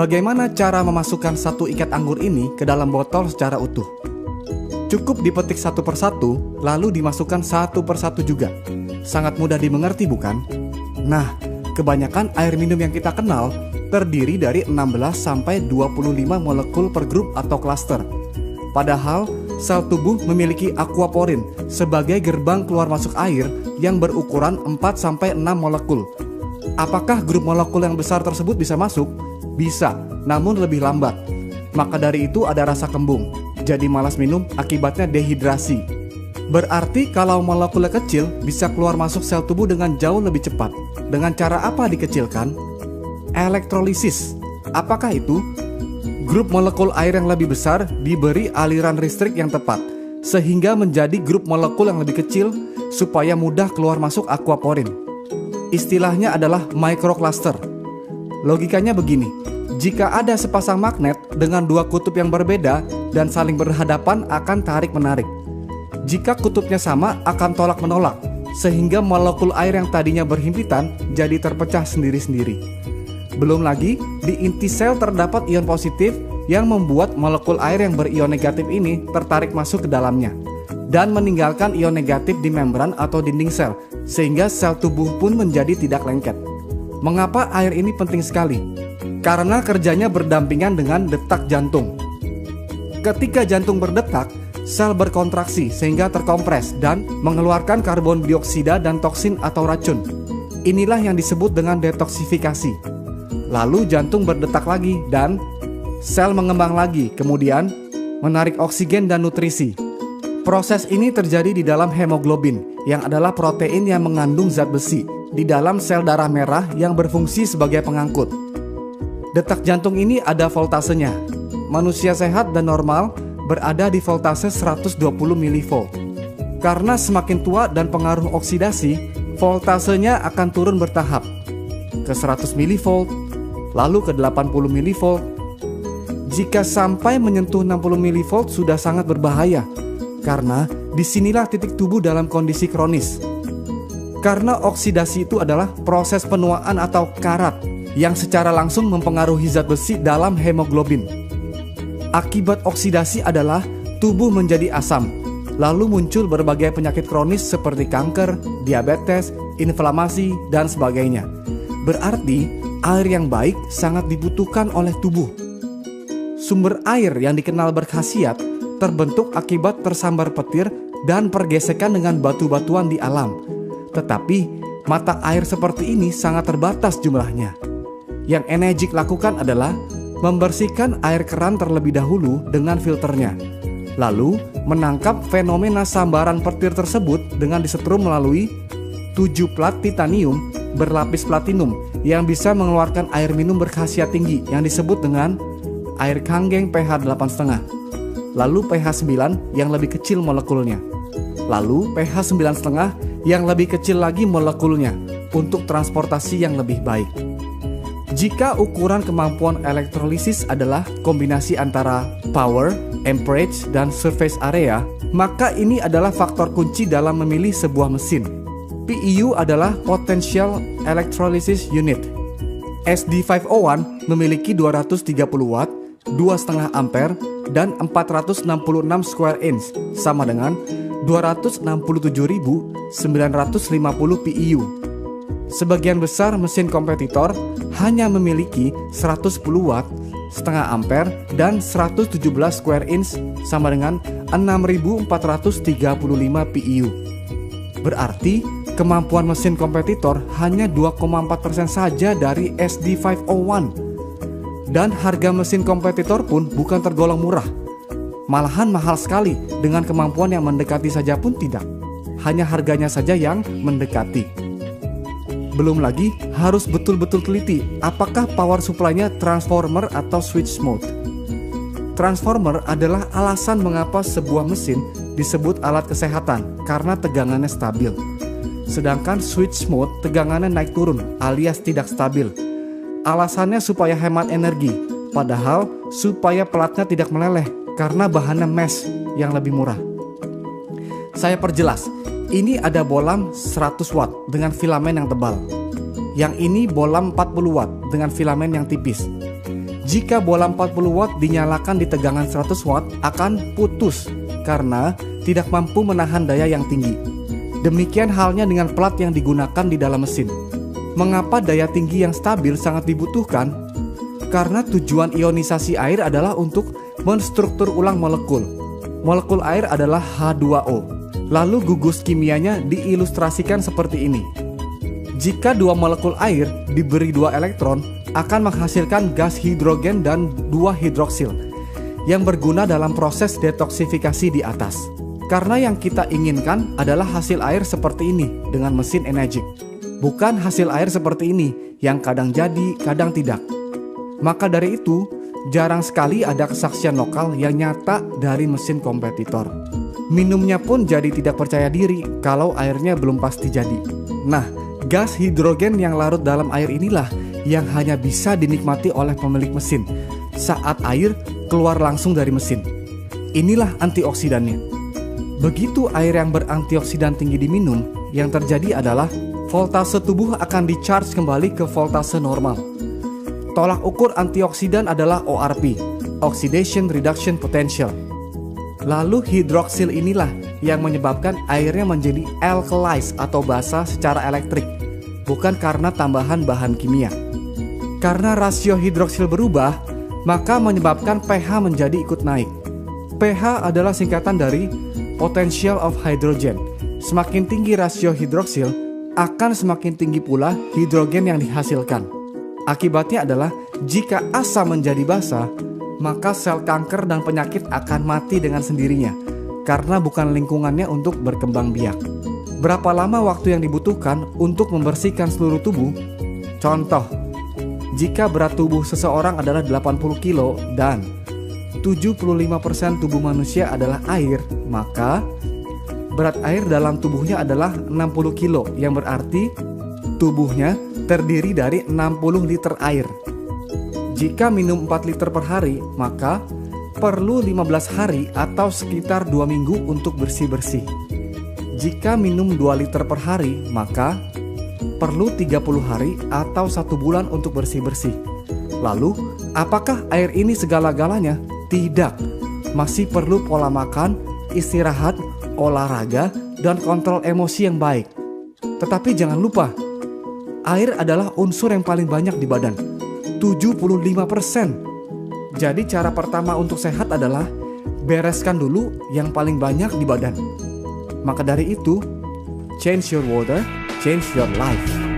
Bagaimana cara memasukkan satu ikat anggur ini ke dalam botol secara utuh? Cukup dipetik satu persatu, lalu dimasukkan satu persatu juga. Sangat mudah dimengerti bukan? Nah, kebanyakan air minum yang kita kenal terdiri dari 16-25 molekul per grup atau klaster. Padahal, sel tubuh memiliki aquaporin sebagai gerbang keluar masuk air yang berukuran 4-6 molekul. Apakah grup molekul yang besar tersebut bisa masuk? Bisa, namun lebih lambat. Maka dari itu ada rasa kembung, jadi malas minum akibatnya dehidrasi. Berarti kalau molekulnya kecil bisa keluar masuk sel tubuh dengan jauh lebih cepat. Dengan cara apa dikecilkan? Elektrolisis. Apakah itu? Grup molekul air yang lebih besar diberi aliran listrik yang tepat, sehingga menjadi grup molekul yang lebih kecil supaya mudah keluar masuk aquaporin. Istilahnya adalah microcluster. Logikanya begini, jika ada sepasang magnet dengan dua kutub yang berbeda dan saling berhadapan akan tarik-menarik. Jika kutubnya sama akan tolak-menolak, sehingga molekul air yang tadinya berhimpitan jadi terpecah sendiri-sendiri. Belum lagi, di inti sel terdapat ion positif yang membuat molekul air yang berion negatif ini tertarik masuk ke dalamnya dan meninggalkan ion negatif di membran atau dinding sel, sehingga sel tubuh pun menjadi tidak lengket. Mengapa air ini penting sekali? Karena kerjanya berdampingan dengan detak jantung. Ketika jantung berdetak, sel berkontraksi sehingga terkompres dan mengeluarkan karbon dioksida dan toksin atau racun. Inilah yang disebut dengan detoksifikasi. Lalu jantung berdetak lagi dan sel mengembang lagi, kemudian menarik oksigen dan nutrisi. Proses ini terjadi di dalam hemoglobin, yang adalah protein yang mengandung zat besi di dalam sel darah merah yang berfungsi sebagai pengangkut. Detak jantung ini ada voltasenya. Manusia sehat dan normal berada di voltase 120 mV. Karena semakin tua dan pengaruh oksidasi, voltasenya akan turun bertahap ke 100 mV, lalu ke 80 mV. Jika sampai menyentuh 60 mV sudah sangat berbahaya, karena disinilah titik tubuh dalam kondisi kronis. Karena oksidasi itu adalah proses penuaan atau karat yang secara langsung mempengaruhi zat besi dalam hemoglobin. Akibat oksidasi adalah tubuh menjadi asam, lalu muncul berbagai penyakit kronis seperti kanker, diabetes, inflamasi, dan sebagainya. Berarti air yang baik sangat dibutuhkan oleh tubuh. Sumber air yang dikenal berkhasiat terbentuk akibat tersambar petir dan pergesekan dengan batu-batuan di alam. Tetapi mata air seperti ini sangat terbatas jumlahnya. Yang Enegic lakukan adalah membersihkan air keran terlebih dahulu dengan filternya, lalu menangkap fenomena sambaran petir tersebut dengan disetrum melalui 7 plat titanium berlapis platinum yang bisa mengeluarkan air minum berkhasiat tinggi yang disebut dengan air kanggeng pH 8,5, lalu pH 9 yang lebih kecil molekulnya, lalu pH 9,5 yang lebih kecil lagi molekulnya untuk transportasi yang lebih baik. Jika ukuran kemampuan elektrolisis adalah kombinasi antara power, amperage, dan surface area, maka ini adalah faktor kunci dalam memilih sebuah mesin. PEU adalah Potential Electrolysis Unit. SD501 memiliki 230 watt, 2,5 ampere, dan 466 square inch, sama dengan 267.950 PEU. Sebagian besar mesin kompetitor hanya memiliki 110 watt, setengah ampere, dan 117 square inch, sama dengan 6.435 PEU. Berarti kemampuan mesin kompetitor hanya 2,4% saja dari SD501. Dan harga mesin kompetitor pun bukan tergolong murah. Malahan mahal sekali, dengan kemampuan yang mendekati saja pun tidak. Hanya harganya saja yang mendekati. Belum lagi harus betul-betul teliti apakah power supply-nya transformer atau switch mode. Transformer adalah alasan mengapa sebuah mesin disebut alat kesehatan karena tegangannya stabil. Sedangkan switch mode tegangannya naik turun alias tidak stabil. Alasannya supaya hemat energi, padahal supaya pelatnya tidak meleleh karena bahannya mesh yang lebih murah. Saya perjelas, ini ada bolam 100 watt dengan filamen yang tebal. Yang ini bolam 40 watt dengan filamen yang tipis. Jika bola 40 watt dinyalakan di tegangan 100 watt akan putus karena tidak mampu menahan daya yang tinggi. Demikian halnya dengan plat yang digunakan di dalam mesin. Mengapa daya tinggi yang stabil sangat dibutuhkan? Karena tujuan ionisasi air adalah untuk menstruktur ulang molekul. Molekul air adalah H2O. Lalu gugus kimianya diilustrasikan seperti ini. Jika dua molekul air diberi 2 elektron, akan menghasilkan gas hidrogen dan 2 hidroksil yang berguna dalam proses detoksifikasi di atas. Karena yang kita inginkan adalah hasil air seperti ini dengan mesin Enegic. Bukan hasil air seperti ini yang kadang jadi, kadang tidak. Maka dari itu, jarang sekali ada kesaksian lokal yang nyata dari mesin kompetitor. Minumnya pun jadi tidak percaya diri kalau airnya belum pasti jadi. Nah, gas hidrogen yang larut dalam air inilah yang hanya bisa dinikmati oleh pemilik mesin saat air keluar langsung dari mesin. Inilah antioksidannya. Begitu air yang berantioksidan tinggi diminum, yang terjadi adalah voltase tubuh akan di-charge kembali ke voltase normal. Tolak ukur antioksidan adalah ORP, Oxidation Reduction Potential. Lalu hidroksil inilah yang menyebabkan airnya menjadi alkalized atau basa secara elektrik, bukan karena tambahan bahan kimia. Karena rasio hidroksil berubah, maka menyebabkan pH menjadi ikut naik. pH adalah singkatan dari potential of hydrogen. Semakin tinggi rasio hidroksil, akan semakin tinggi pula hidrogen yang dihasilkan. Akibatnya adalah jika asam menjadi basa, maka sel kanker dan penyakit akan mati dengan sendirinya karena bukan lingkungannya untuk berkembang biak. Berapa lama waktu yang dibutuhkan untuk membersihkan seluruh tubuh? Contoh, jika berat tubuh seseorang adalah 80 kilo dan 75% tubuh manusia adalah air, maka berat air dalam tubuhnya adalah 60 kilo, yang berarti tubuhnya terdiri dari 60 liter air. Jika minum 4 liter per hari, maka perlu 15 hari atau sekitar 2 minggu untuk bersih-bersih. Jika minum 2 liter per hari, maka perlu 30 hari atau 1 bulan untuk bersih-bersih. Lalu, apakah air ini segala-galanya? Tidak. Masih perlu pola makan, istirahat, olahraga, dan kontrol emosi yang baik. Tetapi jangan lupa, air adalah unsur yang paling banyak di badan, 75%. Jadi cara pertama untuk sehat adalah bereskan dulu yang paling banyak di badan. Maka dari itu, change your water, change your life.